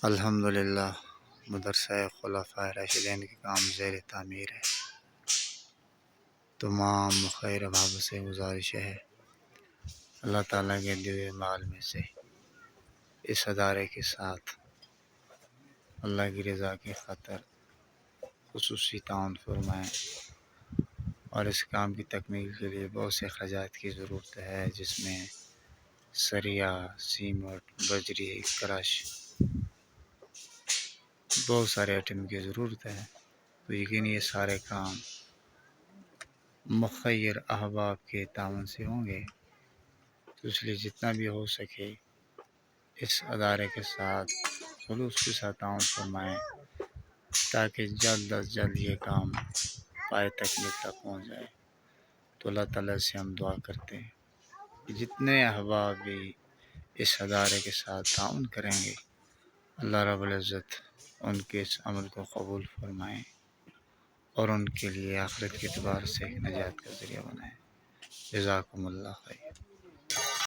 الحمدللہ مدرسہ خلفائے راشدین کے کام زیر تعمیر ہے۔ تمام خیر باب سے گزارش ہے اللہ تعالیٰ کے دیے مال میں سے اس ادارے کے ساتھ اللہ کی رضا کی خاطر خصوصی تعاون فرمائیں، اور اس کام کی تکمیل کے لیے بہت سے اخراجات کی ضرورت ہے، جس میں سریا، سیمٹ، بجری، کرش، بہت سارے آئٹم کی ضرورت ہے۔ تو یقینی یہ سارے کام مخیر احباب کے تعاون سے ہوں گے، تو اس لیے جتنا بھی ہو سکے اس ادارے کے ساتھ خلوص کے ساتھ تعاون فرمائیں، تاکہ جلد از جلد یہ کام پائے تکمیل تک پہنچ جائے۔ تو اللہ تعالیٰ سے ہم دعا کرتے ہیں کہ جتنے احباب بھی اس ادارے کے ساتھ تعاون کریں گے، اللہ رب العزت ان کے اس عمل کو قبول فرمائیں اور ان کے لیے آخرت کے اعتبار سے ایک نجات کا ذریعہ بنائیں۔ جزاکم اللہ خیر۔